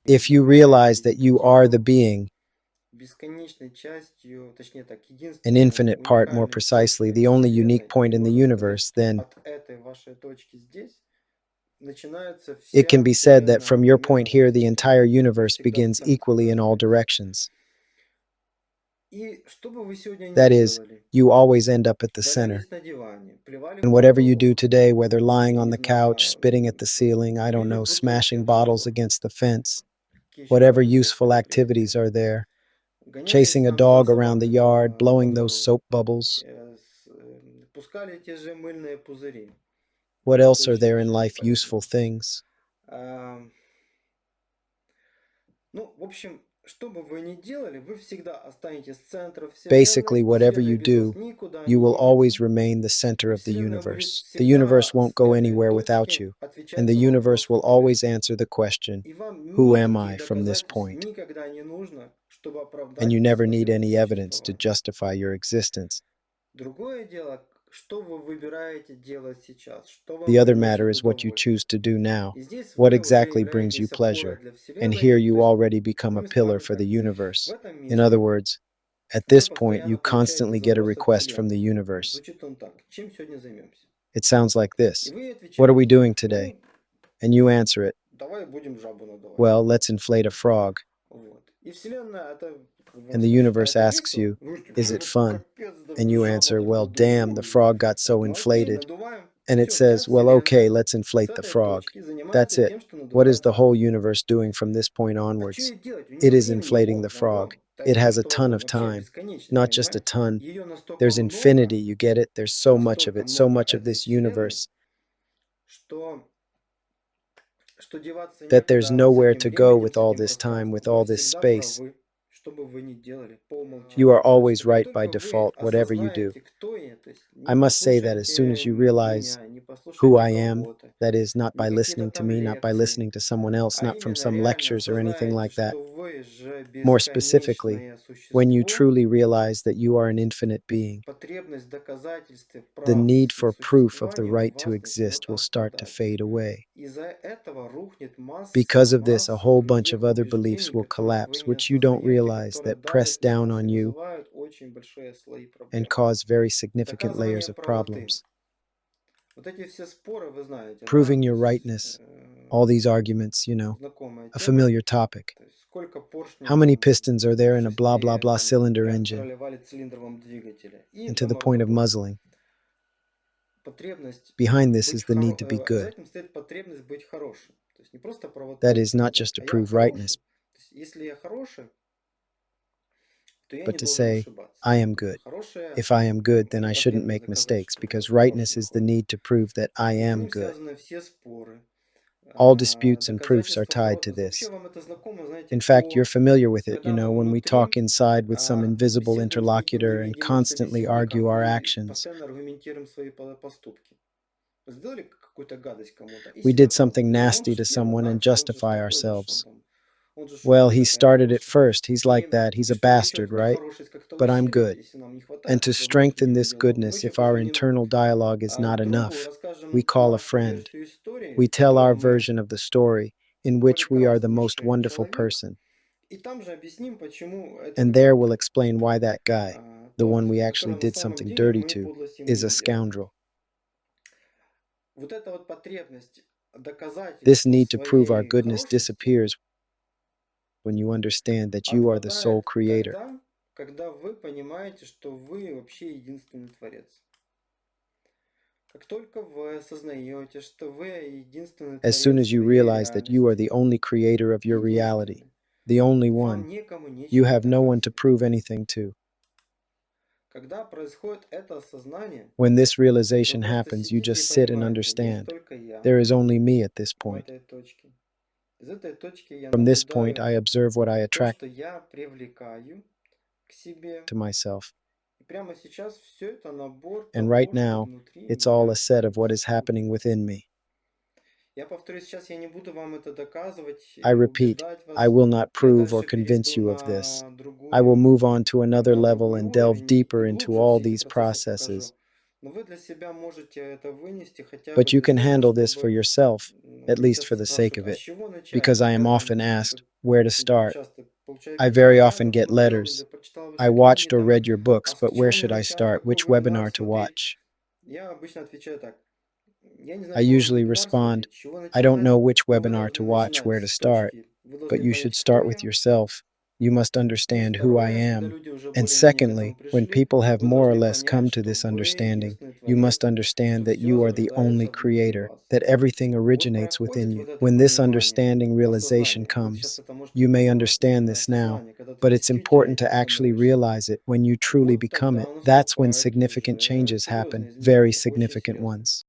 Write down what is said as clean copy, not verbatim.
If you realize that you are the being, бесконечной частью, точнее так, an единственной infinite part more уникальной precisely, точкой the only unique Вселенной, point и in the можно сказать, universe, что then от этой вашей точки здесь начинается it can вся be said that Вселенная from your point here, the формироваться. entire Вы universe всегда в begins центре equally in all находитесь. directions. И что бы вы сегодня ни That is, делали, you always end up at the center. валялись на диване, плевали в And whatever you do потолок, today, whether lying on не the couch, знаю, spitting at the ceiling, I don't били know, бутылки smashing об bottles стекло, against the fence, какие еще whatever разные useful действия вы activities are предпринимаете, there, гонялись chasing a там за dog around the собакой yard, во blowing those двору, soap bubbles, пускали те же мыльные пузыри, what это else are очень there in даже life полезно. useful things? А, Ну, в общем, что бы вы ни делали, вы всегда останетесь центром Basically, Вселенной. whatever Вселенная you без вас do, никуда you не will always денется. remain the center И of the Вселенная будет universe. The всегда universe с won't go этой anywhere without точки you, and отвечать the на universe вопрос will «Кто я?». always answer the question, И вам who am I никаких from this доказательств point? никогда не нужно, чтобы And you оправдать never need свое any evidence to существование. justify your existence. Другое дело, что вы выбираете делать сейчас, что The вам other matter приносит is what you choose удовольствие. to do now. И здесь What вы уже exactly brings you являетесь опорой pleasure? для And here Вселенной, то you есть, already become a другими pillar словами, for the как в universe. этом In other месте words, at вы this point, you постоянно получаете constantly get a запрос от request from the Вселенной. universe. Звучит он так: чем сегодня займемся? It sounds like И this: вы What are we отвечаете: doing today? ну, And you answer it, давай будем жабу надувать. Well, let's inflate a frog. Вот. И Вселенная, это And вам the скажет: а universe это asks весело? you, Вы говорите: Is it fun? капец, да And you жаба answer, так Well, damn, the надую. frog got so Ну окей, inflated. надуваем. And it Все, вся says, Well, okay, Вселенная let's с inflate the этой frog. точки That's занимается it. тем, что What is надувает the whole жабу. universe doing from this point А что onwards? ей делать? У It нее is времени inflating the вагон. frog. Да It не то, has a что ton вагон, of вообще time. бесконечный, Not just a понимаете? ton. Ее настолько There's infinity, много, you get it? There's so much of настолько it, so много much of этой this Вселенной, universe что, что деваться that there's некуда с nowhere этим to go временем, with с all этим this time, with пространством. Вы all this всегда space. правы, что бы вы ни делали по You are умолчанию. То есть always как right by только вы default, whatever you do. осознаете, кто я, то есть I не must say that as soon as послушаете you realize меня, не who послушаете I am, кого-то, that is, not не by какие-то listening to там me, not by лекции, listening to someone else, а not from именно some реально lectures or anything осознаете, like that. что вы же More specifically, бесконечное when you существо, truly realize that you are an infinite being, потребность в доказательстве the need правности for proof of the существования right to вас начнет exist will start to оставлять. fade away. Из-за этого rухнет Because масса, of this, a масса whole bunch of других other beliefs убеждений, will которых вы collapse, не which you don't осознаете, realize, которые that press давят на down вас и on you вызывают очень большие слои and проблем. cause very significant Доказывание layers of правоты. problems. Вот эти все споры, вы знаете, да, Proving то your есть rightness, all these arguments, знакомая a тема. familiar topic. То есть сколько поршней How many там pistons are there в in a blah blah шесте blah там cylinder engine? проливали цилиндровом двигателе и And to до the point of мордобоя. muzzling. Потребность Behind this быть is the need to be за good. этим стоит потребность быть хорошим. То есть не просто That правоту is not доказать, just to а я prove rightness, хороший. То есть если я хороший, то я but не to должен say, ошибаться. I am good. Хорошая If I am good, then I shouldn't потребность make доказать, mistakes, что я because очень хороший rightness is the ход. need to prove that I И с am ним good. связаны все споры, All disputes and proofs are доказательства tied to правоты. Вообще this. вам это знакомо, знаете, In fact, you're по familiar with it, когда мы when we talk внутри inside with some invisible беседуем с неким interlocutor and невидимым constantly argue собеседником our и actions. постоянно аргументируем свои поступки. Сделали какую-то гадость кому-то и We себя did оправдываем. something Не, он nasty же to первый, someone and да, он же ж justify такой же, ж он ourselves. там, он же ж у Well, меня he такая started it хорошая. first. He's like И, that. He's и a чтобы еще bastard, эту right? хорошесть как-то But I'm усилить, good. если нам не And хватает to этого strengthen внутреннего this диалога, мы goodness, еще if our позвоним internal dialogue is not другу, enough, we расскажем call a нашу friend. версию истории, We в tell которой our мы version of the story in which we are the most прекраснейший wonderful человек, person. и там же объясним, почему этот And there гад we'll explain why that guy, the тот, one we actually который на did самом something деле dirty мы to, подлость ему is a сделали. scoundrel. Вот эта вот потребность This доказательства need to prove our своей goodness хорошести disappears when you understand that you are the sole отпадает creator. тогда, когда вы понимаете, что вы вообще единственный творец. Как только вы осознаете, что вы единственный As soon творец as you своей realize that you are реальности, the only creator of your reality, единственный, the only вам one, некому you нечего have no one to доказывать. prove anything to. Когда происходит это осознание, When this вы realization просто happens, you сидите и just sit and понимаете, есть understand. только я There is only me at this в point. этой точке. Из этой точки я From this point, I наблюдаю observe what I то, attract что я привлекаю к себе. to myself. И прямо сейчас все это набор And right того, что now, внутри it's all a меня set of what is происходит. happening within me. Я повторюсь, сейчас я не буду вам это доказывать, I repeat, убеждать I вас. will not Я prove or дальше convince перейду you of this. на I will другую, move on to another на level другой and delve уровень и deeper into глубже all все эти these процессы processes. покажу. Но вы для себя можете это вынести хотя бы But you для can того, handle this for чтобы yourself, at меня least for часто the sake спрашивают, of а с it, чего начать? because I am Когда often asked вот where to очень start. часто получаю I very комментарии, often вот get смотрел или letters. прочитал I ваши книги, watched or там, read your books, а с but where чего should I начать, start? какой Which вебинар webinar to смотреть? watch? Я обычно отвечаю так. Я не I знаю, какой вам usually вебинар respond, смотреть, с чего I don't начинать, know which но вы webinar должны to watch, начинать where to с start, точки. Вы but должны you понять, should start кто with я. yourself. You must И understand who I второе, когда am. люди уже And более-менее к этому secondly, when пришли, people have вы more or должны less понять, come to что this вы understanding, единственный you must творец, understand что that все you are the зарождается only внутри creator, вас. that everything Вот originates within проходит you. вот это When this понимание, understanding realization осознание. Вы сейчас comes, это можете you may называть, understand наверное, this now, осознание, когда ты but it's действительно important to этим actually становишься. realize it when you truly Вот become тогда it. That's when наступают significant уже changes серьезные happen, very изменения, очень significant серьезные. ones.